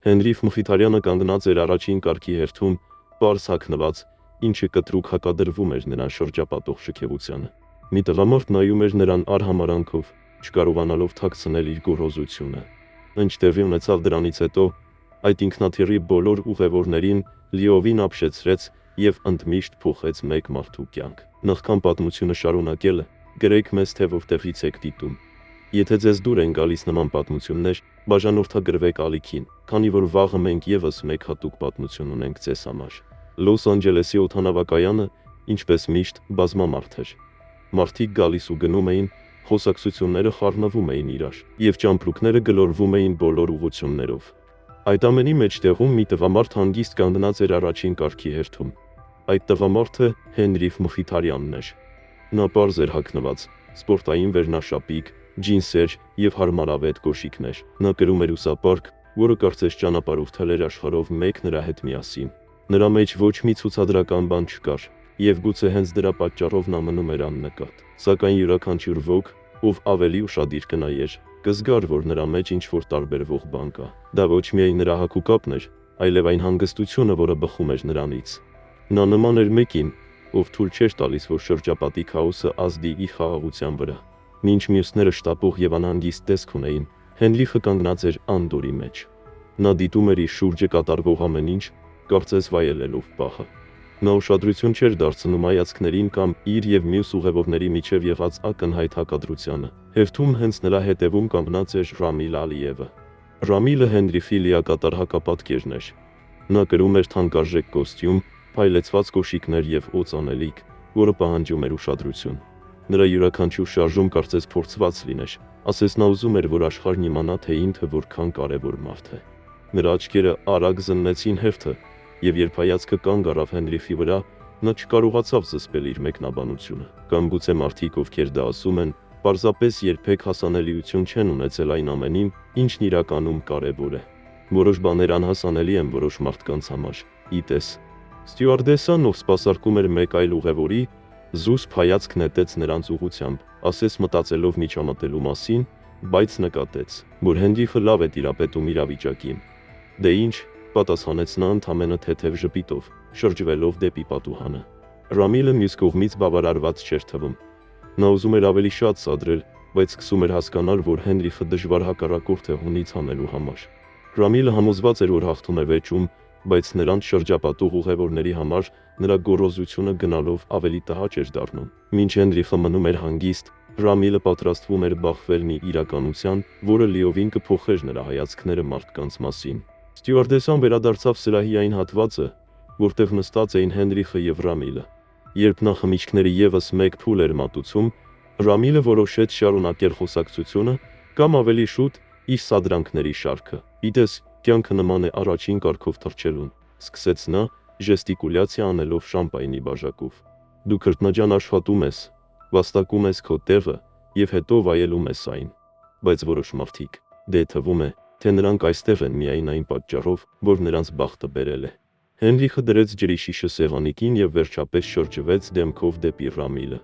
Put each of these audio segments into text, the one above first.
Հենրիխ Մխիթարյանը կանգնած էր առաջին կարգի հերթում, պարզ հագնված, ինչը կտրուկ հակադրվում էր նրան շրջապատող շքեղությանը։ Մի տղամարդ նայում էր նրան արհամարանքով, չկարողանալով թաքցնել իր գոռոզությունը։ Ինչ տեղի ունեցավ դրանից հետո, այդ ինքնաթիռի բոլոր ուղևորներին լիովին ապշեցրեց եւ ընդմիշտ փոխեց մեկ մարդու կյանք։ Նախքան պատմությունը շարունակելը, գրեք մեզ, թե որտեղից եք դիտում։ Եթե ձեզ դուր են գալիս նման պատմություններ, բաժանորդագրվեք ալիքին, քանի որ վաղը մենք եւս մեկ հատուկ պատմություն ունենք ձեզ համար։ Լոս Անջելեսի օդանավակայանը, ինչպես միշտ, բազմամարդ էր։ Մարդիկ գալիս ու գնում էին, խոսակցությունները խառնվում էին իրար, եւ ճամպրուկները գլորվում էին բոլոր ուղություններով։ Այդ ամենի մեջտեղում մի տղամարդ հանգիստ կանգնած էր առաջին կարգի հերթում։ Այդ տղամարդը Հենրիխ Մխիթարյանն էր։ Նա պարզ էր հագնված, սպորտային վերնաշապիկ, ջինսեր եւ հարմարավետ կոշիկներ։ Նա կրում էր ուսապարկ, որը կարծես ճանապարհորդել էր աշխարհով մեկ նրա հետ միասին։ Նրա մեջ ոչ մի ցուցադրական բան չկար, եւ գուցե հենց դրա պատճառով նա մնում էր աննկատ։ Սակայն յուրաքանչյուր ոք, ով ավելի ուշադիր կնայեր, կզգար, որ նրա մեջ ինչ-որ տարբերվող բան կա։ Դա ոչ միայն նրա հագուկապն էր, այլև այն հանգստությունը, որը բխում էր նրանից։ Նա նման էր մեկին, ով թույլ չէր տալիս, որ շրջապատի քաոսը ազդի իր խաղաղության վրա։ Մինչ մյուսները շտապող եւ անհանգիստ տեսք ունեին, Հենրիխը կանգնած էր անդորի մեջ։ Նա դիտում էր իր շուրջը կատարվող ամեն ինչ, կարծես վայելելով պահը։ Նա ուշադրություն չէր դարձնում հայացքներին կամ իր եւ մյուս ուղևորների միջև եղած ակնհայտ հակադրությանը։ Հերթում հենց նրա հետևում կանգնած էր Ռամիլ Ալիևը։ Ռամիլը Հենրիխի լիակատար հակապատկերն էր։ Նա կրում էր թանկարժեք կոստյում, փայլեցված կոշիկներ եւ օծանելիք, որը պահանջում էր ուշադրություն։ Նրա յուրաքանչյուր շարժում կարծես փորձված լիներ, ասես նա ուզում էր, որ աշխարհն իմանա, թե ինքը որքան կարևոր մարդ է։ Նրա աչքերը արագ զննեցին հերթը, եւ երբ հայացքը կանգ առավ Հենրիխի վրա, նա չկարողացավ զսպել իր մեկնաբանությունը։ Կամ գուցե մարդիկ, ովքեր դա ասում են, պարզապես երբեք հասանելիություն չեն ունեցել այն ամենին, ինչն իրականում կարևոր է։ Որոշ բաներ անհասանելի են որոշ մարդկանց համար։ Իտես, ստյուարդեսան, ով սպասարկում էր մեկ այլ ուղևորի, զուսպ հայացք նետեց նրանց ուղղությամբ, ասես մտածելով միջամտելու մասին, բայց նկատեց, որ Հենրիխը լավ է տիրապետում իրավիճակին։ Դե ինչ, պատասխանեց նա ընդամենը թեթև ժպիտով, շրջվելով դեպի պատուհանը։ Ռամիլը մյուս կողմից բավարարված չէր թվում։ Նա ուզում էր ավելի շատ սադրել, բայց սկսում էր հասկանալ, որ Հենրիխը դժվար հակառակորդ է հունից հանելու համար։ Ռամիլը համոզված էր, որ հաղթում է վեճում, բայց նրանց շրջապատող ուղևորների համար նրա գոռոզությունը գնալով ավելի տհաճ էր դառնում։ Մինչ Հենրիխը մնում էր հանգիստ, Ռամիլը պատրաստվում էր բախվել մի իրականության, որը լիովին կփոխեր նրա հայացքները մարդկանց մասին։ Ստյուարդեսան վերադարձավ սրահի այն հատվածը, որտեղ նստած էին Հենրիխը եւ Ռամիլը։ Երբ նա խմիչքների եւս մեկ փուլ էր մատուցում, Ռամիլը որոշեց շարունակել խոսակցությունը կամ ավելի շուտ իր սադրանքների շարքը։ Գիտես, կյանքը նման է առաջին կարգով թռչելուն, սկսեց նա, ժեստիկուլյացիա անելով շամպայնի բաժակով։ Դու քրտնաջան աշխատում ես, վաստակում ես քո տեղը եւ հետո վայելում ես այն։ Բայց որոշ մարդիկ, դե թվում է, թե նրանք այստեղ են միայն այն պատճառով, որ նրանց բախտը բերել է։ Հենրիխը դրեց ջրի շիշը սեղանիկին եւ վերջապես շրջվեց դեմքով դեպի Ռամիլը։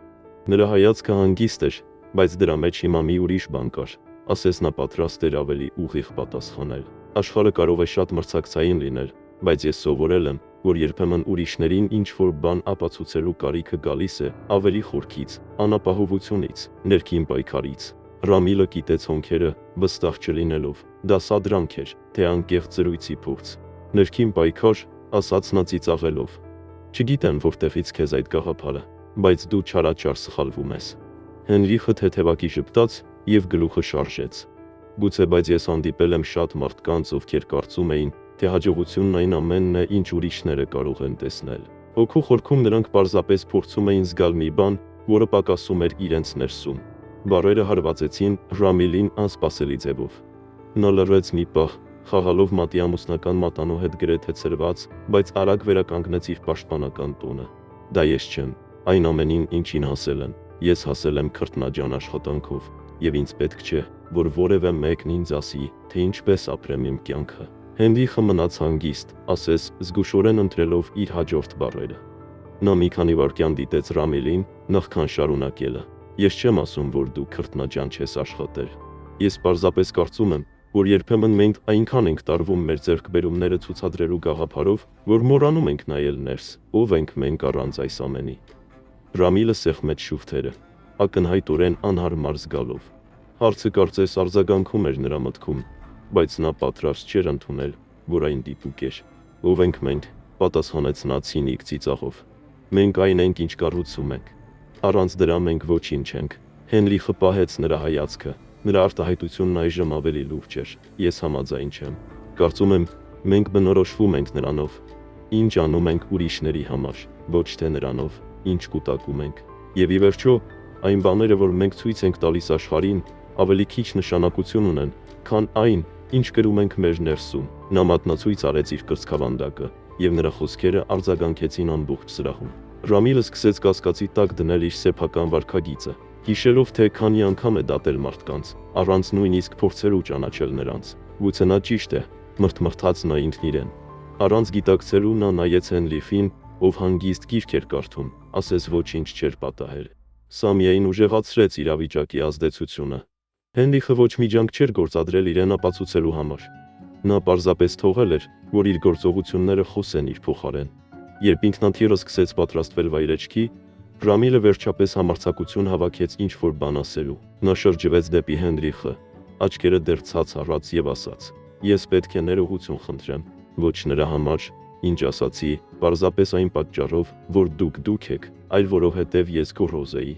Նրա հայացքը հանգիստ էր, բայց դրա մեջ հիմա մի ուրիշ բան կար, ասես նա պատրաստ էր ավելի ուղիղ պատասխանել։ Աշխարհը կարող է շատ մրցակցային լինել, բայց ես սովորել եմ, որ երբեմն ուրիշներին ինչ-որ բան ապացուցելու կարիքը գալիս է ավելի խորքից, անապահովությունից, ներքին պայքարից։ Ռամիլը կիտեց հոնքերը, վստահ չլինելով, դա սադրանք էր, թե անկեղծ զրույցի փորձ։ Ներքին պայքար, ասաց նա ծիծաղելով։ Չգիտեմ որտեղից քեզ այդ գաղափարը, բայց դու չարաչար սխալվում ես։ Հենրիխը թեթևակի ժպտաց եւ գլուխը շարժեց։ Գուցե, բայց ես հանդիպել եմ շատ մարդկանց, ովքեր կարծում էին, թե հաջողությունն այն ամենն է, ինչ ուրիշները կարող են տեսնել։ Հոգու խորքում նրանք պարզապես փորձում էին զգալ մի բան, որը պակասում էր իրենց ներսում։ Բառերը հարվածեցին Ռամիլին անսպասելի ձևով։ Նա լռեց մի պահ, խաղալով մատի ամուսնական մատանու հետ գրեթե ցրված, բայց արագ վերականգնեց իր պաշտպանական տոնը։ Դա ես չեմ, այն ամենին, ինչին հասել եմ, ես հասել եմ քրտնաջան աշխատանքով, եւ ինձ պետք չէ, որ որևէ մեկն ինձ ասի, թե ինչպես ապրեմ իմ կյանքը։ Հենրիխը մնաց հանգիստ, ասես զգուշորեն ընտրելով իր հաջորդ բառերը։ Նա մի քանի վայրկյան դիտեց Ռամիլին, նախքան շարունակելը։ Ես չեմ ասում, որ դու քրտնաջան չես աշխատել։ Ես պարզապես կարծում եմ, որ երբեմն մենք այնքան ենք տարվում մեր ձեռքբերումները ցուցադրելու գաղափարով, որ մոռանում ենք նայել ներս, ով ենք մենք առանց այս ամենի։ Ռամիլը սեղմեց շուրթերը, ակնհայտորեն անհարմար զգալով։ Հարցը կարծես արձագանքում էր նրա մտքում, բայց նա պատրաստ չէր ընդունել, որ այն դիպուկ էր։ Ով ենք մենք, պատասխանեց նա ցինիկ ծիծաղով։ Մենք այն ենք, ինչ կառուցում ենք։ Առանց դրա մենք ոչինչ չենք։ Հենրիխը պահեց նրա հայացքը, նրա արտահայտությունն այժմ ավելի լուրջ էր։ Ես համաձայն չեմ։ Կարծում եմ, մենք բնորոշվում ենք նրանով, ինչ անում ենք ուրիշների համար, ոչ թե նրանով, ինչ կուտակում ենք։ Եվ ի վերջո, այն բաները, որ մենք ցույց ենք տալիս աշխարհին, ավելի քիչ նշանակություն ունեն, քան այն, ինչ կրում ենք մեր ներսում։ Նա մատնացույց արեց իր կրծքավանդակը, եւ նրա խոսքերը արձագանքեցին ամբողջ սրահում։ Ռամիլը սկսեց կասկածի տակ դնել իր սեփական վարքագիծը, հիշելով, թե քանի անգամ է դատել մարդկանց, առանց նույնիսկ փորձելու ճանաչել նրանց։ Գուցե նա ճիշտ է, մրթմրթաց նա ինքն իրեն։ Առանց գիտակցելու նա նայեց Հենրիխին, ով հանգիստ գիրք էր կարդում, ասես ոչինչ չէր պատահել։ Սա միայն ուժեղացրեց իրավիճակի ազդեցությունը։ Հենրիխը ոչ մի ջանք չէր գործադրել իրեն ապացուցելու համար։ Նա պարզապես թողել էր, որ իր գործողությունները խոսեն իր փոխարեն։ Երբ ինքնաթիռը սկսեց պատրաստվել վայրեջքի, Ռամիլը վերջապես համարձակություն հավաքեց ինչ-որ բան ասելու։ Նա շրջվեց դեպի Հենրիխը, աչքերը դեռ ցած առած եւ ասաց. «Ես պետք է ներողություն խնդրեմ, ոչ նրա համար, ինչ ասացի, պարզապես այն պատճառով, որ դուք եք, այլ որովհետև ես գոռոզ էի։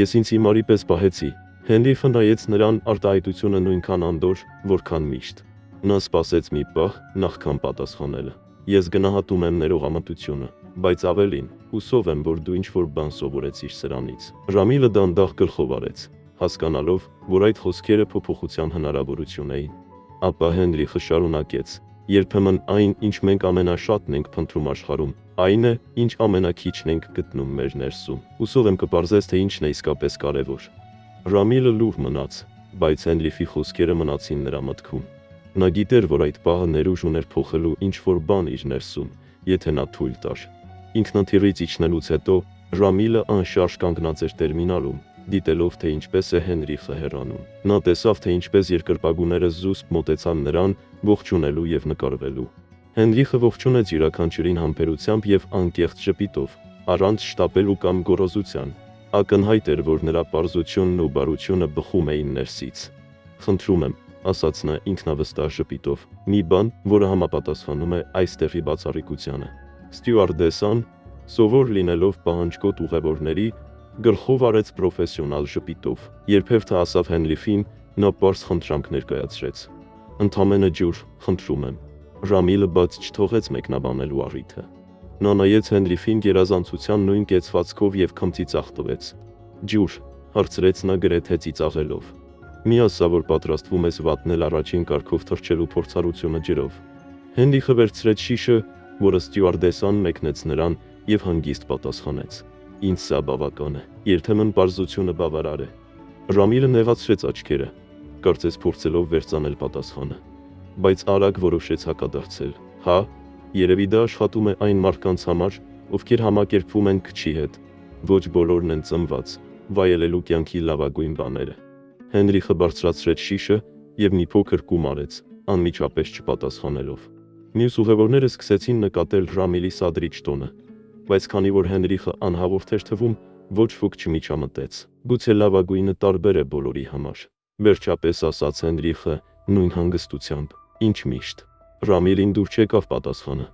Ես ինձ հիմարի պես պահեցի»։ Հենրիխը նայեց նրան, արտահայտությունը նույնքան անդոր, որքան միշտ։ Նա սպասեց մի պահ, նախքան պատասխանելը։ «Ես գնահատում եմ ներողամտությունը, բայց ավելին, հուսով եմ, որ դու ինչ-որ բան սովորեցիր սրանից»։ Ռամիլը դանդաղ գլխով արեց, հասկանալով, որ այդ խոսքերը փոփոխության հնարավորություն էին։ Ապա Հենրիխը շարունակեց. «Երբեմն այն, ինչ մենք ամենաշատն ենք փնտրում աշխարհում, այն է, ինչ ամենաքիչն ենք գտնում մեր ներսում։ Հուսով եմ կպարզես, թե ինչն է իսկապես կարևոր»։ Ռամիլը լուռ մնաց, բայց Հենրիխի խոսքերը մնացին նրա մտքում։ Նա գիտեր, որ այդ պահը ներուժ ուներ փոխելու ինչ-որ բան իր ներսում, եթե նա թույլ տար։ Ինքնաթիռից իջնելուց հետո Ռամիլը անշարժ կանգնած էր տերմինալում, դիտելով, թե ինչպես է Հենրիխը հեռանում։ Նա տեսավ, թե ինչպես երկրպագուները զուսպ մոտեցան նրան, ողջունելու եւ նկարվելու։ Հենրիխը ողջունեց յուրաքանչյուրին համբերությամբ եւ անկեղծ ժպիտով, առանց շտապելու կամ գոռոզության։ Ակնհայտ էր, որ նրա պարզությունն ու բարությունը բխում էին ներսից։ «Խնդրում եմ», ասաց նա ինքնավստահ ժպիտով, մի բան, որը համապատասխանում է այստեղի բացառիկությանը։ Ստյուարդեսան, սովոր լինելով պահանջկոտ ուղևորների, գլխով արեց պրոֆեսիոնալ ժպիտով։ Երբ հերթը ասավ Հենրիխին, նա պարզ խնդրանք ներկայացրեց. «Ընդամենը ջուր, խնդրում եմ»։ Ռամիլը բաց չթողեց մեկնաբանելու առիթը։ Նա նայեց Հենրիխին գերազանցության նույն կեցվածքով եւ քմծի ծաղտվեց։ «Ջուր», հարցրեց նա գրեթե ծիծաղելով։ «Մի ասա, որ պատրաստվում ես վատնել առաջին կարգով թռչելու փորձառությունը ջրով»։ Հենրիխը վերցրեց շիշը, որը ստյուարդեսան մեկնեց նրան եւ հանգիստ պատասխանեց. «Ինձ սա բավական է, երբեմն պարզությունը բավարար է»։ Ռամիլը նեղացրեց աչքերը, կարծես փորձելով վերցնել պատասխանը, բայց արագ որոշեց հակադարձել. «Հա, երևի դա աշխատում է այն մարդկանց համար, ովքեր համակերպվում են քչի հետ։ Ոչ բոլորն են ծնված վայելելու կյանքի լավագույն բաները»։ Հենրիխը բարձրացրեց շիշը եւ մի փոքր կում արեց, անմիջապես չպատասխանելով։ Մյուս ուղևորները սկսեցին նկատել Ռամիլի սադրիչ տոնը, բայց քանի որ Հենրիխը անհավորդ էր թվում, ոչ ոք չմիջամտեց։ Գուցե լավագույնը տարբեր է բոլորի համար, վերջապես ասաց Հենրիխը նույն հանգստությամբ, ինչ միշտ։ Ռամիլին դուր չեկավ պատասխանը։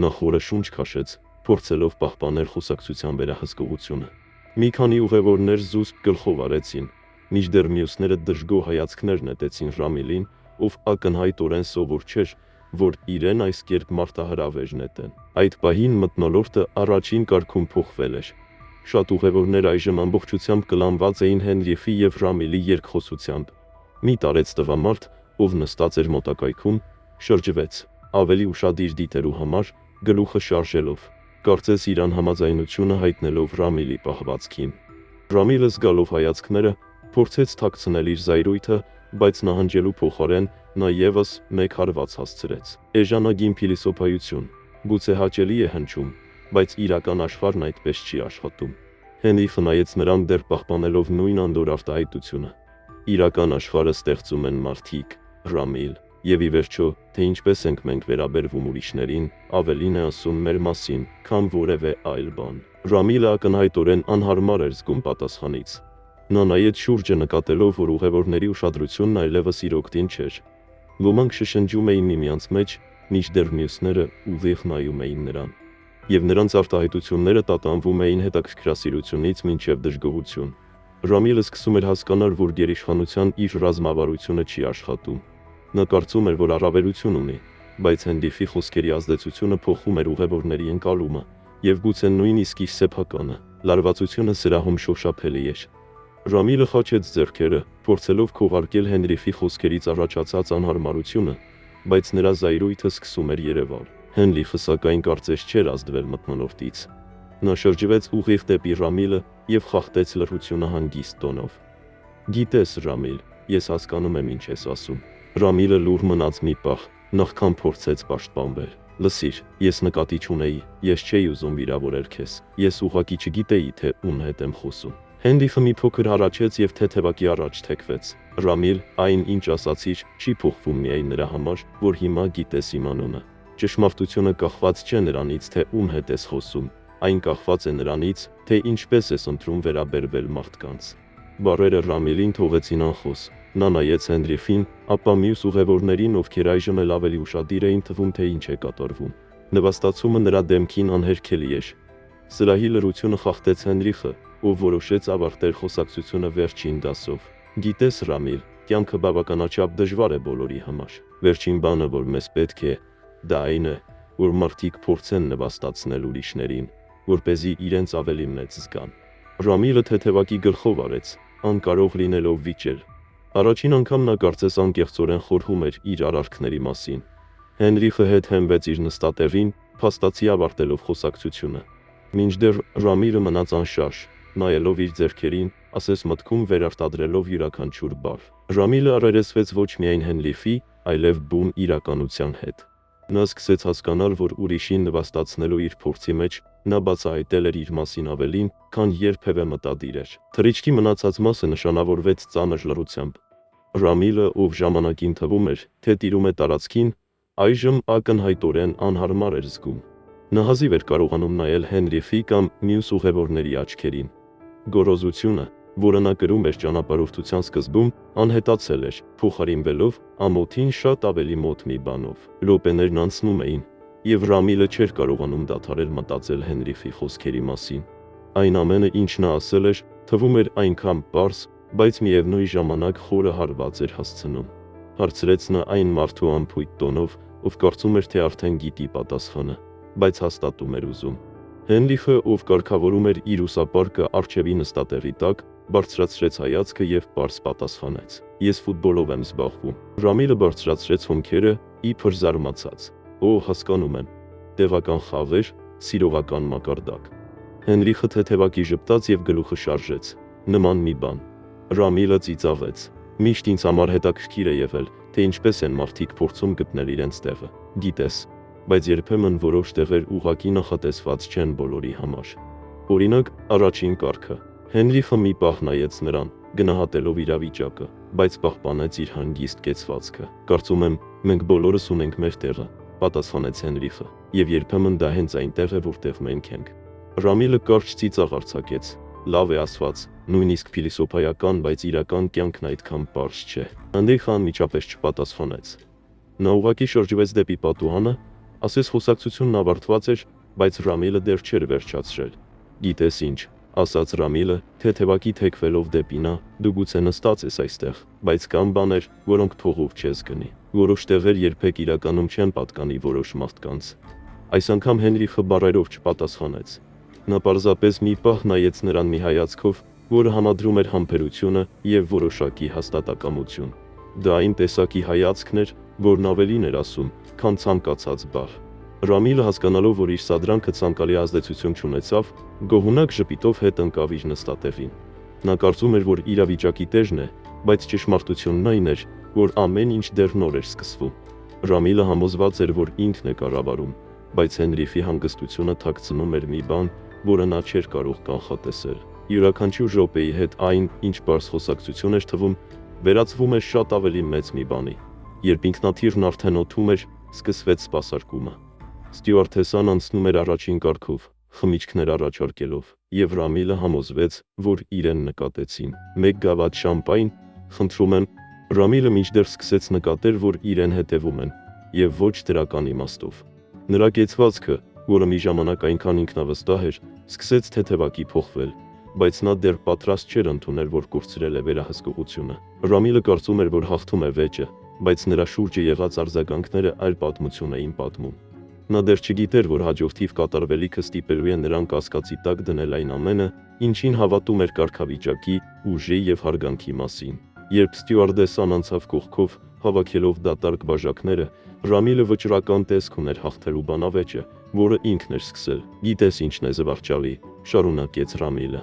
Նա խորը շունչ քաշեց, փորձելով պահպանել խոսակցության վերահսկողությունը։ Մի քանի ուղևորներ զուսպ գլխով արեցին, մինչդեռ մյուսները դժգոհ հայացքներ նետեցին Ռամիլին, ով ակնհայտորեն սովոր չէր, որ իրեն այս կերպ մարտահրավեր նետեն։ Այդ պահին մթնոլորտը առաջին կարգում փոխվել էր։ Շատ ուղևորներ այժմ ամբողջությամբ կլանված էին Հենրիխի եւ Ռամիլի երկխոսությամբ։ Մի տարեց տղամարդ, ով նստած էր մոտակայքում, շրջվեց, ավելի ուշադիր դիտելու համար, գլուխը շարժելով, կարծես իր անհամաձայնությունը հայտնելով Ռամիլի պահվածքին։ Ռամիլը զգալով հայացքները, փորձեց թաքցնել իր զայրույթը, բայց նահանջելու փոխարեն նա եւս մեկ հարված հասցրեց։ Էժանագին փիլիսոփայություն, գուցե հաճելի է հնչում, բայց իրական աշխարհն այդպես չի աշխատում։ Հենրիխը նայեց նրան դեռ պահպանելով նույն անդոր արտահայտությունը։ Իրական աշխարհը ստեղծում են մարդիկ, Ռամիլ, եւ ի վերջո, թե ինչպես ենք մենք վերաբերվում ուրիշներին, ավելին է ասում մեր մասին, քան որևէ այլ բան։ Ռամիլը ակնհայտորեն անհարմար էր զգում պատասխանից։ Նա նայեց շուրջը նկատելով, որ ուղևորների ուշադրությունն այլևս իր օգտին չէր։ Ոմանք շշնջում էին միմյանց մեջ, մինչդեռ մյուսները ուղիղ նայում էին նրան։ Եվ նրանց արտահայտությունները տատանվում էին հետաքրքրասիրությունից մինչև դժգոհություն։ Ռամիլը սկսում էր հասկանալ, որ գերիշխանության իր ռազմավարությունը չի աշխատում։ Նա կարծում էր, որ առավելություն ունի, բայց Հենրիխի խոսքերի ազդեցությունը փոխում էր ուղևորների ընկալումը, եւ գուցե նույնիսկ իր սեփականը, լարվածությունը սրահում շոշափելի էր։ Ռամիլը խաչեց ձեռքերը, փորձելով քողարկել Հենրիխի խոսքերից առաջացած անհարմարությունը, բայց նրա զայրույթը սկսում էր երևալ։ Հենրիխը սակայն կարծես չէր ազդվել մթնոլորտից։ Նա շրջվեց ուղիղ դեպի Ռամիլը եւ խախտեց լռությունը հանգիստ տոնով։ «Գիտես, Ռամիլ, ես հասկանում եմ ինչ ես ասում»։ Ռամիլը լուռ մնաց մի պահ, նախքան փորձեց պաշտպանվել։ «Լսիր, ես նկատի չունեի, ես չէի ուզում վիրավորել քեզ, ես ուղղակի չգիտեի, թե ում հետ եմ խոսում»։ Հենրիխը մի փոքր հառաչեց եւ թեթևակի առաջ թեքվեց։ «Ռամիլ, այն ինչ ասացիր, չի փոխվում միայն նրա համար, որ հիմա գիտես իմ անունը։ Ճշմարտությունը կախված չէ նրանից, թե ում հետ ես խոսում, այն կախված է նրանից, թե ինչպես ես ընտրում վերաբերվել մարդկանց»։ Բառերը Ռամիլին թողեցին անխոս։ Նա նայեց Հենրիխին, ապա մյուս ուղևորներին, ովքեր այժմ էլ ավելի ուշադիր էին թվում, թե ինչ է կատարվում։ Նվաստացումը նրա դեմքին անհերքելի էր։ Սրահի լռությունը խախտեց Հենրիխը, ով որոշեց ավարտել խոսակցությունը վերջին դասով։ «Գիտես, Ռամիլ, կյանքը բավականաչափ դժվար է բոլորի համար։ Վերջին բանը, որ մեզ պետք է, դա այն է, որ մարդիկ փորձեն նվաստացնել ուրիշներին, որպեսզի իրենց ավելի մեծ զգան»։ Ռամիլը թեթևակի գլխով արեց, անկարող լինելով վիճել։ Առաջին անգամ նա կարծես անկեղծորեն խորհում էր իր արարքների մասին։ Հենրիխը հետ հենվեց իր նստատեղին, փաստացի ավարտելով խոսակցությունը։ Մինչդեռ Ռամիլը մնաց անշարժ, նայելով իր ձեռքերին, ասես մտքում վերարտադրելով յուրաքանչյուր բառ։ Ռամիլը առերեսվեց ոչ միայն Հենրիխի, այլև բուն իրականության հետ։ Նա սկսեց հասկանալ, որ ուրիշին նվաստացնելու իր փորձի մեջ նա բացահայտել էր իր մասին ավելին, քան երբևէ մտադիր էր։ Թռիչքի մնացած մասը նշանավորվեց ծանր լռությամբ։ Ռամիլը, ով ժամանակին թվում էր, թե տիրում է տարածքին, այժմ ակնհայտորեն անհարմար էր զգում։ Նա հազիվ էր կարողանում նայել Հենրիխի կամ մյուս ուղևորների աչքերին։ Գոռոզությունը, որը նա կրում էր ճանապարհորդության սկզբում, անհետացել էր, փոխարինվելով ամոթին շատ ավելի մոտ մի բանով։ Րոպեներն անցնում էին, եւ Ռամիլը չէր կարողանում դադարել մտածել Հենրիխի խոսքերի մասին։ Այն ամենը, ինչ նա ասել էր, թվում էր այնքան պարզ, բայց միևնույն ժամանակ խորը հարված էր հասցնում։ Հարցրեց նա այն մարդու անփույթ տոնով, ով կարծում էր, թե արդեն գիտի պատասխանը, բայց հաստատում էր ուզում։ Հենրիխը, ով կարգավորում էր իր ուսապարկը առջևի նստատեղի տակ, բարձրացրեց հայացքը եւ պարզ պատասխանեց. «Ես ֆուտբոլով եմ զբաղվում»։ Ռամիլը բարձրացրեց հոնքերը, իբր զարմացած։ «Օ, հասկանում եմ։ Տեղական խաղեր, սիրողական մակարդակ»։ Հենրիխը թեթևակի ժպտաց եւ գլուխը շարժեց։ «Նման մի բան»։ Ռամիլը ծիծաղեց։ «Միշտ ինձ համար հետաքրքիր է եղել, թե ինչպես են մարդիկ փորձում գտնել իրենց տեղը։ Գիտես, բայց երբեմն որոշ տեղեր ուղղակի նախատեսված չեն բոլորի համար։ Օրինակ, առաջին կարգը»։ Հենրիխը մի պահ նայեց նրան, գնահատելով իրավիճակը, բայց պահպանեց իր հանգիստ կեցվածքը։ «Կարծում եմ, մենք բոլորս ունենք մեր տեղը», պատասխանեց Հենրիխը, «եւ երբեմն դա հենց այնտեղ է, որտեղ մենք ենք»։ Ռամիլը կարճ ծիծաղ արձակեց։ «Լավ է ասված, նույնիսկ փիլիսոփայական, բայց իրական կյանքն այդքան պարզ չէ»։ Հենրիխը անմիջապես չպատասխանեց։ Նա ուղղակի շրջվեց դեպի պատուհանը, ասես խոսակցությունն ավարտված էր, բայց Ռամիլը դեռ չէր վերջացրել։ «Գիտես ինչ», ասաց Ռամիլը, թեթևակի թեքվելով դեպի նա, «դու գուցե նստած ես այստեղ, բայց կան բաներ, որոնք փողով չես գնի։ Որոշ տեղեր երբեք իրականում չեն պատկանի որոշ մարդկանց»։ Այս անգամ Հենրիխը բառերով չպատասխանեց։ Նա պարզապես մի պահ նայեց նրան մի հայացքով, որը համադրում էր համբերությունը եւ որոշակի հաստատակամություն։ Դա այն տեսակի հայացքն էր, որն ավելին էր ասում, քան ցանկացած բառ։ Ռամիլը, հասկանալով, որ իր սադրանքը ցանկալի ազդեցություն չունեցավ, գոհունակ ժպիտով հետ ընկավ իր նստատեղին։ Նա կարծում էր, որ իրավիճակի տերն է, բայց ճշմարտությունն այն էր, որ ամեն ինչ դեռ նոր էր սկսվում։ Ռամիլը համոզված էր, որ ինքն է կառավարում, բայց Հենրիխի հանգստությունը թաքցնում էր մի բան, որը նա չէր կարող կանխատեսել։ Յուրաքանչյուր րոպեի հետ այն, ինչ պարզ խոսակցություն էր թվում, վերածվում էր շատ ավելի մեծ մի բանի։ Երբ ինքնաթիռն արդեն օդում էր, սկսվեց սպասարկումը։ Ստյուարդեսան անցնում էր առաջին կարգով, խմիչքներ առաջարկելով, եւ Ռամիլը համոզվեց, որ իրեն նկատեցին։ Մեկ գավաթ շամպայն, խնդրում եմ։ Ռամիլը մինչդեռ սկսեց նկատել, որ իրեն հետևում են, եւ ոչ դրական իմաստով։ Նրա կեցվածքը, որը մի ժամանակ այնքան ինքնավստահ էր, սկսեց թեթևակի փոխվել, բայց նա դեռ պատրաստ չէր ընդունել, որ կորցրել է վերահսկողությունը։ Ռամիլը կարծում էր, որ հաղթում է վեճը, բայց նրա շուրջը եղած արձագանքները այլ պատմություն էին պատմում։ Նա դեռ չգիտեր, որ հաջորդիվ կատարվելիքը ստիպելու է նրան կասկածի տակ դնել այն ամենը, ինչին հավատում էր կարգավիճակի, ուժի եւ հարգանքի մասին։ Երբ ստյուարդեսան անցավ կողքով, հավաքելով դատարկ բաժակները, Ռամիլը վճռական տեսք ուներ հաղթելու բանավեճը, որը ինքն էր սկսել։ Գիտես ինչն է զվարճալի, շարունակեց Ռամիլը։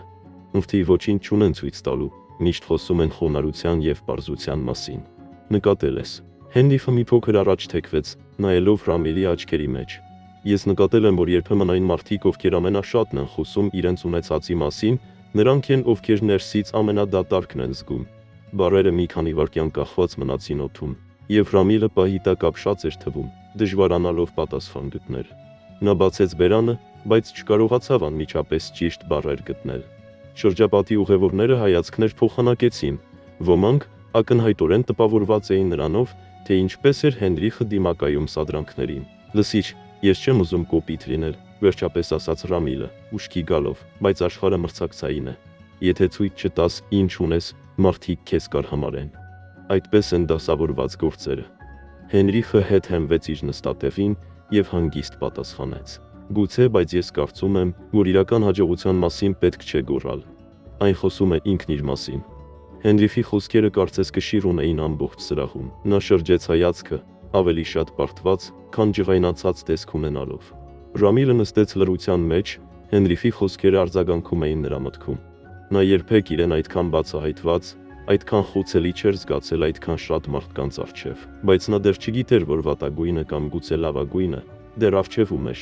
Մուֆտի ոչինչ չունեն ցույց տալու, միշտ խոսում են խոնարհության եւ պարզության մասին։ Նկատել ես։ Հենրիխը մի փոքր առաջ թեքվեց, նայելով Ռամիլի աչքերի մեջ։ Ես նկատել եմ, որ երբեմն այն մարդիկ, ովքեր ամենաշատն են խոսում իրենց ունեցածի մասին, նրանք են, ովքեր ներսից ամենադատարկն են զգում։ Բառերը մի քանի վայրկյան կախված մնացին օդում, եւ Ռամիլը պահի տակ ապշած էր թվում, դժվարանալով պատասխան գտնել։ Նա բացեց բերանը, բայց չկարողացավ անմիջապես ճիշտ բառեր գտնել։ Շրջապատի ուղևորները հայացքներ փոխանակեցին, ոմանք ակնհայտորեն տպավորված էին նրանով, թե ինչպես էր Հենրիխը դիմակայում սադրանքներին։ Լսիչ, ես չեմ ուզում կոպիտ լինել, վերջապես ասաց Ռամիլը, ուշքի գալով, բայց աշխարհը մրցակցային է։ Եթե ցույց չտաս, ինչ ունես, մարդիկ քեզ կարհամարեն։ Այդպես են դասավորված գործերը։ Հենրիխը հետ հենվեց իր նստատեղին եւ հանգիստ պատասխանեց. Գուցե, բայց ես կարծում եմ, որ իրական հաջողության մասին պետք չէ գոռալ։ Այն խոսում է ինքն իր մասին։ Հենրիխի խոսքերը կարծես կշիռ ունեին ամբողջ սրահում։ Նա շրջեց հայացքը, ավելի շատ պարտված, քան ջղայնացած տեսք ունենալով։ Ռամիլը նստեց լռության մեջ, Հենրիխի խոսքերը արձագանքում էին նրա մտքում։ Նա երբեք իրեն այդքան բացահայտված, այդքան խոցելի չէր զգացել այդքան շատ մարդկանց առջև, բայց նա դեռ չգիտեր, որ վատագույնը կամ գուցե լավագույնը դեռ առջևում էր։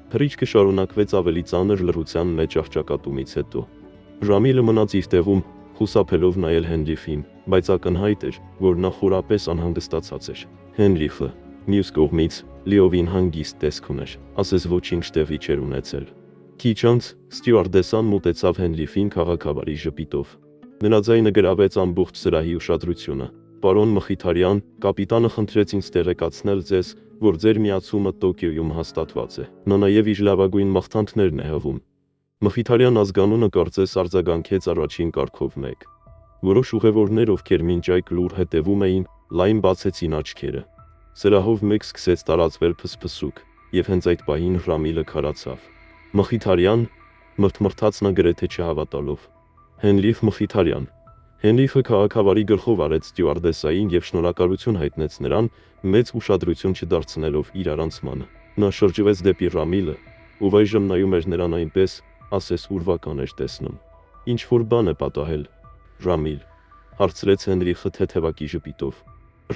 Թռիչքը շարունակվեց ավելի ծանր լռության մեջ աղճակատումից հետո։ Ռամիլը մնաց իր տեղում, խուսափելով նայել Հենրիխին, բայց ակնհայտ էր, որ նա խորապես անհանգստացած էր։ Հենրիխը, մյուս կողմից, լիովին հանգիստ տեսք ուներ, ասես ոչինչ տեղի չէր ունեցել։ Քիչ անց ստյուարդեսան մոտեցավ Հենրիխին քաղաքավարի ժպիտով։ Նրա ձայնը գրավեց ամբողջ սրահի ուշադրությունը։ Պարոն Մխիթարյան, կապիտանը խնդրեց ինձ տեղեկացնել ձեզ, որ ձեր միացումը Տոկիոյում հաստատված է։ Նա նաև իր լավագույն մաղթանքներն է հղում։ Մխիթարյան ազգանունը կարծես արձագանքեց առաջին կարգով մեկ։ Որոշ ուղևորներ, ովքեր մինչ այդ լուր հետևում էին, լայն բացեցին աչքերը։ Սրահով մեկ սկսեց տարածվել փսփսուկ, եւ հենց այդ պահին Ռամիլը քարացավ։ Մխիթարյան, մրթմրթաց նա գրեթե չհավատալով։ Հենրիխ Մխիթարյան։ Հենրիխը քաղաքավարի գլխով արեց ստյուարդեսային եւ շնորհակալություն հայտնեց նրան, մեծ ուշադրություն չդարձնելով իր առանցմանը։ Նա շրջվեց դեպի Ռամիլը, ով այժմ նայում էր նրան այնպես, ասես ուրվական էր տեսնում։ Ինչ որ բան է պատահել, Ռամիլ, հարցրեց Հենրիխը թեթևակի ժպիտով։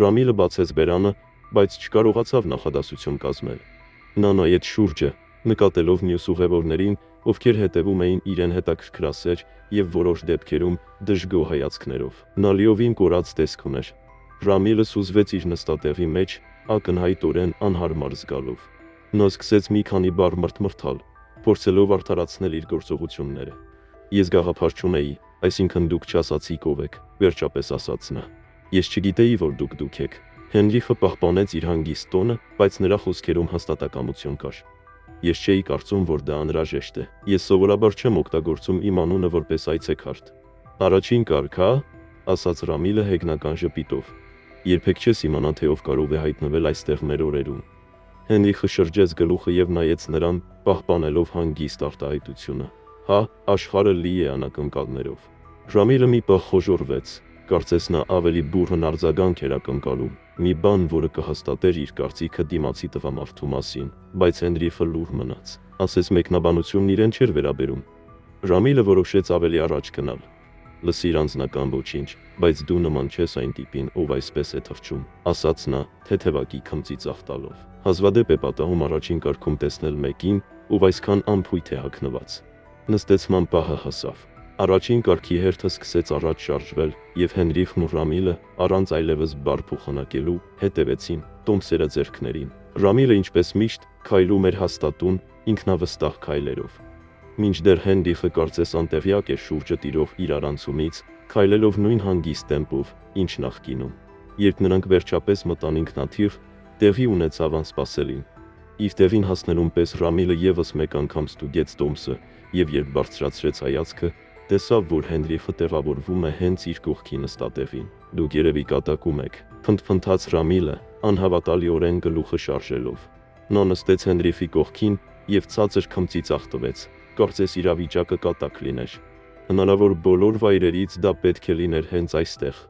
Ռամիլը բացեց բերանը, բայց չկարողացավ նախադասություն կազմել։ Նա նայեց շուրջը, նկատելով մյուս ուղևորներին, ովքեր հետևում էին իրեն հետաքրքրասեր եւ որոշ դեպքերում դժգոհ հայացքներով։ Նա լիովին կորած տեսք ուներ։ Ռամիլը սուզվեց իր նստատեղի մեջ, ակնհայտորեն անհարմար զգալով։ Նա սկսեց մի քանի բառ մրթմրթալ, փորձելով արդարացնել իր գործողությունները։ Ես գաղափար չունեի, այսինքն դուք չասացիք ով եք, վերջապես ասաց նա։ Ես չգիտեի, որ դուք եք։ Հենրիխը պահպանեց իր հանգիստ տոնը, բայց նրա խոսքերում հաստատակամություն կար։ Ես չէի կարծում, որ դա անհրաժեշտ է։ Ես սովորաբար չեմ օգտագործում իմ անունը որպես այցեքարտ։ Առաջին կարգ, հա, ասաց Ռամիլը հեգնական ժպիտով։ Երբեք չես իմանա, թե ով կարող է հայտնվել այստեղ մեր օրերում։ Հենրիխը շրջեց գլուխը եւ նայեց նրան, պահպանելով հանգիստ արտահայտությունը։ Հա, աշխարհը լի է անակնկալներով։ Ռամիլը մի պահ խոժոռվեց, կարծես նա ավելի բուռն արձագանք էր ակնկալում, մի բան, որը կհաստատեր իր կարծիքը դիմացի տղամարդու մասին, բայց Հենրիխը լուռ մնաց, ասես մեկնաբանությունն իրեն չէր վերաբերում։ Ռամիլը որոշեց ավելի առաջ գնալ։ Լսիր անձնական ոչինչ, բայց դու նման չես այն տիպին, ով այսպես է թռչում, ասաց նա, թեթևակի քմծի ծաղտալով։ Հազվադեպ է պատահում առաջին կարգում տեսնել մեկին, ով այսքան անփույթ է հագնված։ Նստեցման պահը հասավ։ Առաջին կարգի հերթը սկսեց առաջ շարժվել, եւ Հենրիխն ու Ռամիլը առանց այլևս բար փոխանակելու հետևեցին տոմսերը ձեռքներին։ Ռամիլը ինչպես միշտ քայլում էր հաստատուն, ինքնավստահ քայլերով։ Մինչդեռ Հենրիխը կարծես անտեղյակ էր շուրջը տիրող իրարանցումից, քայլելով նույն հանգիստ տեմպով, ինչ նախկինում։ Երբ նրանք վերջապես մտան ինքնաթիռ, տեղի ունեցավ անսպասելին։ Իր տեղին հասնելուն պես Ռամիլը եւս մեկ անգամ ստուգեց տոմսը, եւ երբ բարձրացրեց հայացքը, տեսավ, որ Հենրիխը տեղավորվում է հենց իր կողքի նստատեղին։ «Դուք երևի կատակում եք», փնթփնթաց Ռամիլը, անհավատալիորեն գլուխը շարժելով։ Նա նստեց Հենրիխի կողքին եւ ցածր քմծի ծաղտվեց, կարծես իրավիճակը կատակ լիներ։ Հնարավոր բոլոր վայրերից դա պետք է լիներ հենց այստեղ։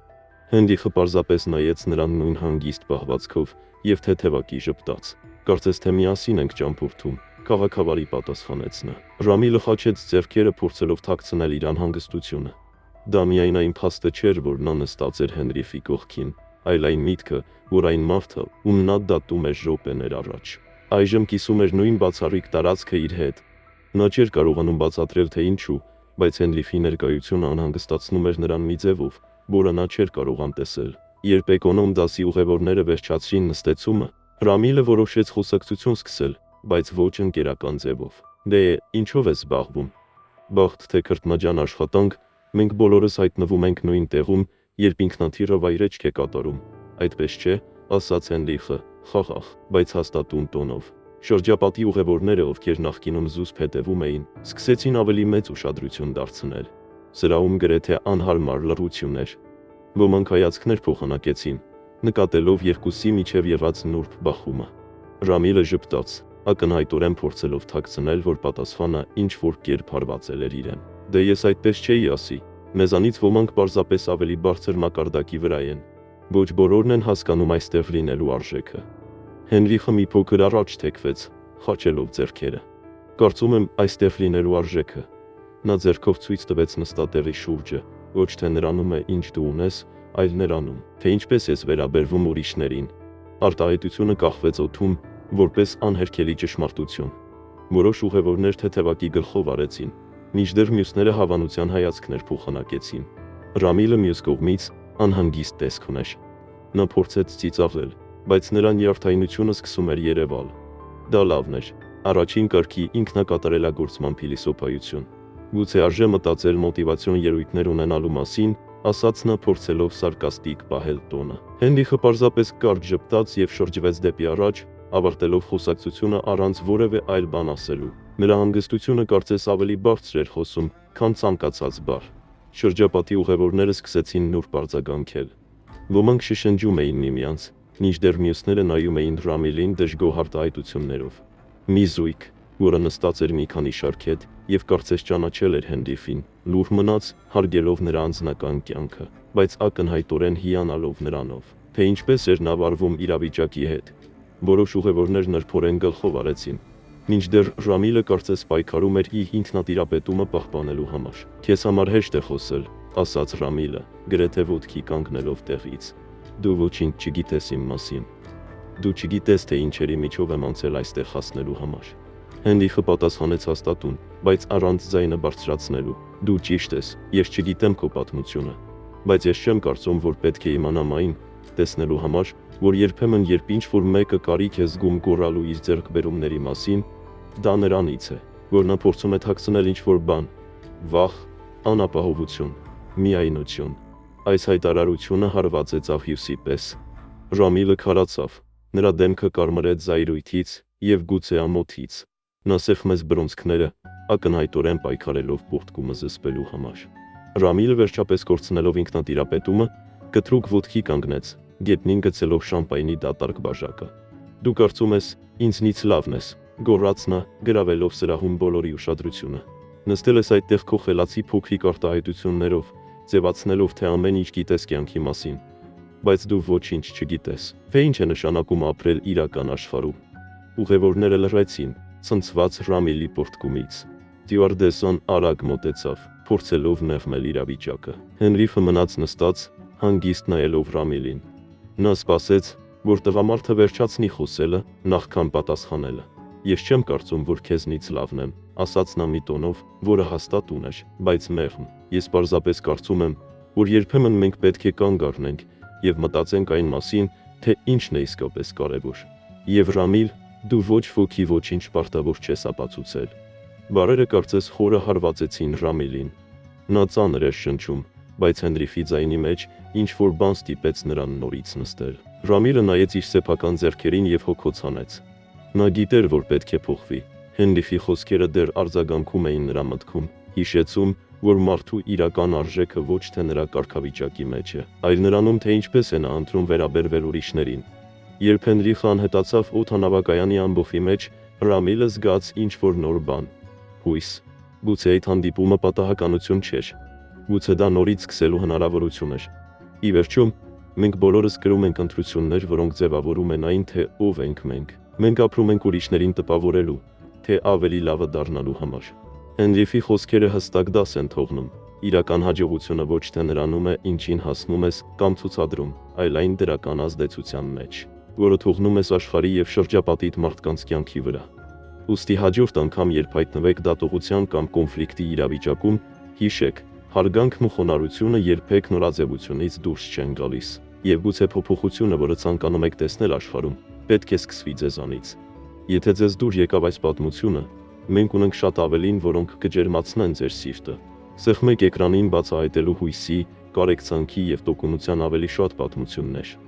Հենրիխը պարզապես նայեց նրան նույն հանգիստ պահվածքով եւ թեթևակի ժպտաց։ «Կարծես թե միասին ենք ճամփորդում», քաղաքավարի պատասխանեց նա։ Ռամիլը խաչեց ձեռքերը, փորձելով թաքցնել իր անհանգստությունը։ Դա միայն այն փաստը չէր, որ նա նստած էր Հենրիխի կողքին, այլ այն միտքը, որ այն մարդը, ում նա դատում էր րոպեներ առաջ, այժմ կիսում էր նույն բացառիկ տարածքը իր հետ։ Նա չէր կարողանում բացատրել, թե ինչու, բայց Հենրիխի ներկայությունը անհանգստացնում էր նրան մի ձևով, որը նա չէր կարող անտեսել։ Երբ էկոնոմ դասի ուղևորները վերջացրին նստեցումը, Ռամիլը որոշեց խոսակցություն սկսել, բայց ոչ ընկերական ձևով։ «Դե, ինչով ես զբաղվում»։ «Բախտ թե քրտնաջան աշխատանք, մենք բոլորս հայտնվում ենք նույն տեղում, երբ ինքնաթիռը վայրէջք է կատարում, այդպես չէ», ասաց Հենրիխը, խաղաղ, բայց հաստատուն տոնով։ Շրջապատի ուղևորները, ովքեր նախկինում զուսպ հետևում էին, սկսեցին ավելի մեծ ուշադրություն դարձնել։ Սրահում գրեթե անհարմար լռություն էր։ Ոմանք հայացքներ փոխանակեցին, նկատելով երկուսի միջև եղած նուրբ բախումը։ Ռամիլը ժպտաց, ակնհայտորեն փորձելով թաքցնել, որ պատասխանը ինչ-որ կերպ հարվածել էր իրեն։ «Դե ես այդպես չէի ասի, մեզանից ոմանք պարզապես ավելի բարձր մակարդակի վրա են։ Ոչ բոլորն են հասկանում այստեղ լինելու արժեքը»։ Հենրիխը մի փոքր առաջ թեքվեց, խաչելով ձեռքերը։ «Կարծում եմ այստեղ լինելու արժեքը»։ Նա ձեռքով ցույց տվեց նստատեղի շուրջը, ոչ թե նրանում է, ինչ դու ունես, այլ նրանում, թե ինչպես ես վերաբերվում ուրիշներին։ Արտահայտությունը կախվեց օդում, որպես անհերքելի ճշմարտություն։ Որոշ ուղևորներ թեթևակի գլխով արեցին, մինչդեռ մյուսները հավանության հայացքներ փոխանակեցին։ Ռամիլը մյուս կողմից անհանգիստ տեսք ուներ։ Նա փորձեց ծիծաղել, բայց նրա նյարդայնությունը սկսում էր երևալ։ Դա լավն էր, առաջին կարգի ինքնակատարելագործման փիլիսոփայություն։ Գուցե արժե մտածել մոտիվացիոն ելույթներ ունենալու մասին, ասաց նա, փորձելով սարկաստիկ պահել տոնը։ Հենրիխը պարզապես կարճ ժպտաց եւ շրջվեց դեպի առաջ, ավարտելով խոսակցությունը առանց որևէ այլ բան ասելու։ Նրա հանգստությունը կարծես ավելի բարձր էր խոսում, քան ցանկացած բառ։ Շրջապատի ուղևորները սկսեցին նուրբ արձագանքել։ Ոմանք շշնջում էին միմյանց, մինչդեռ մյուսները նայում էին Ռամիլին դժգոհ արտահայտություններով։ Մի զույգ, որը նստած էր մի քանի շարք հետ եւ կարծես ճանաչել էր Հենրիխին, լուր մնաց, հարգելով նրա անձնական կյանքը, բայց ակնհայտորեն հիանալով նրանով, թե ինչպես էր նա վարվում իրավիճակի հետ։ Որոշ ուղևորներ նրբորեն գլխով արեցին, մինչդեռ Ռամիլը կարծես պայքարում էր իր ինքնատիրապետումը պահպանելու համար։ «Քեզ համար հեշտ է խոսել», ասաց Ռամիլը, գրեթե ոտքի կանգնելով տեղից։ «Դու ոչինչ չգիտես իմ մասին։ Դու չգիտես, թե ինչերի միջով եմ անցել այստեղ հասնելու համար»։ Հենրիխը պատասխանեց հաստատուն, բայց առանց ձայնը բարձրացնելու։ «Դու ճիշտ ես, ես չգիտեմ քո պատմությունը, բայց ես չեմ կարծում, որ պետք է իմանամ այն, տեսնելու համար, որ երբեմն երբ ինչ-որ մեկը կարիք է զգում գոռալու իր ձեռքբերումների մասին, դա նրանից է, որ նա փորձում է թաքցնել ինչ-որ բան, վախ, անապահովություն, միայնություն»։ Այս հայտարարությունը հարվածեց աղյուսի պես։ Ռամիլը քարացավ, նրա դեմքը կարմրեց զայրույթից եւ գուցե ամոթից։ Նա սեղմեց բռունցքները, ակնհայտորեն պայքարելով պոռթկումը զսպելու համար։ Ռամիլը վերջապես կորցնելով ինքնատիրապետումը, կտրուկ ոտքի կանգնեց, գետնին գցելով շամպայնի դատարկ բաժակը։ «Դու կարծում ես, ինձնից լավն ես», գոռաց նա, գրավելով սրահում բոլորի ուշադրությունը։ «Նստել ես այդտեղ քո խելացի փոքրիկ արտահայտություններով, ձևացնելով, թե ամեն ինչ գիտես կյանքի մասին, բայց դու ոչինչ չգիտես, թե ինչ է նշանակում ապրել իրական աշխարհում»։ Ուղևորները լռեցին, ցնցված Ռամիլի պոռթկումից։ Ստյուարդեսան արագ մոտեցավ, փորձելով նեղմել իրավիճակը։ Հենրիխը մնաց նստած, հանգիստ նայելով Ռամիլին։ Նա սպասեց, որ տղամարդը վերջացնի խոսելը, նախքան պատասխանելը։ «Ես չեմ կարծում, որ քեզնից լավն եմ», ասաց նա մի տոնով, որը հաստատ ուներ, բայց մեղմ։ Ես պարզապես կարծում եմ, որ երբեմն մենք պետք է կանգ առնենք եւ մտածենք այն մասին, թե ինչն է իսկապես կարևոր։ Եվ Ռամիլ, դու ոչ ոքի ոչինչ պարտավոր չես ապացուցել։ Բարերը կարծես խորը հարվածեցին Ռամիլին։ Նա ծանր էր շնչում, բայց Հենրիխի ձայնի մեջ ինչ որ բան ստիպեց նրան նորից նստել։ Ռամիլը նայեց իր սեփական ձեռքերին եւ հոգոց հանեց։ Նա գիտեր, որ պետք է փոխվի։ Հենրիխի խոսքերը դեռ արձագանքում էին նրա մտքում, հիշեցում, որ մարդու իրական արժեքը ոչ թե նրա կարգավիճակի մեջ է, այլ նրանում, թե ինչպես է նա ընտրում վերաբերվել ուրիշներին։ Երբ Հենրիխը անհետացավ օդանավակայանի ամբոխի մեջ, Ռամիլը զգաց ինչ-որ նոր բան։ Հույս։ Գուցե այդ հանդիպումը պատահականություն չէր։ Գուցե դա նորից սկսելու հնարավորություն էր։ Ի վերջո, մենք բոլորս կրում ենք ընտրություններ, որոնք ձևավորում են այն, թե ով ենք մենք։ Մենք ապրում ենք ուրիշներին տպավորելու, թե ավելի լավը դառնալու համար։ Հենրիխի խոսքերը հստակ դաս են թողնում։ Իրական հաջողությունը ոչ թե նրանում է, ինչին հասնում ես կամ ցուցադրում, այլ այն դրական ազդեցության մեջ, որը թողնում ես աշխարհի եւ շրջապատիդ մարդկանց կյանքի վրա։ Ուստի հաջորդ անգամ, երբ հայտնվեք դատողության կամ կոնֆլիկտի իրավիճակում, հիշեք, հարգանքն ու խոնարհությունը երբեք նորաձևությունից դուրս չեն գալիս, եւ գուցե փոփոխությունը, որը ցանկանում եք տեսնել աշխարհում, պետք է սկսվի ձեզանից։ Եթե ձեզ դուր եկավ այս պատմությունը, մենք ունենք շատ ավելին, որոնք կջերմացնեն ձեր սիրտը։ Սեղմեք էկրանին բացահայտելու հույսի, կարեկցանքի եւ տոկունության ավելի շատ պատմություններ։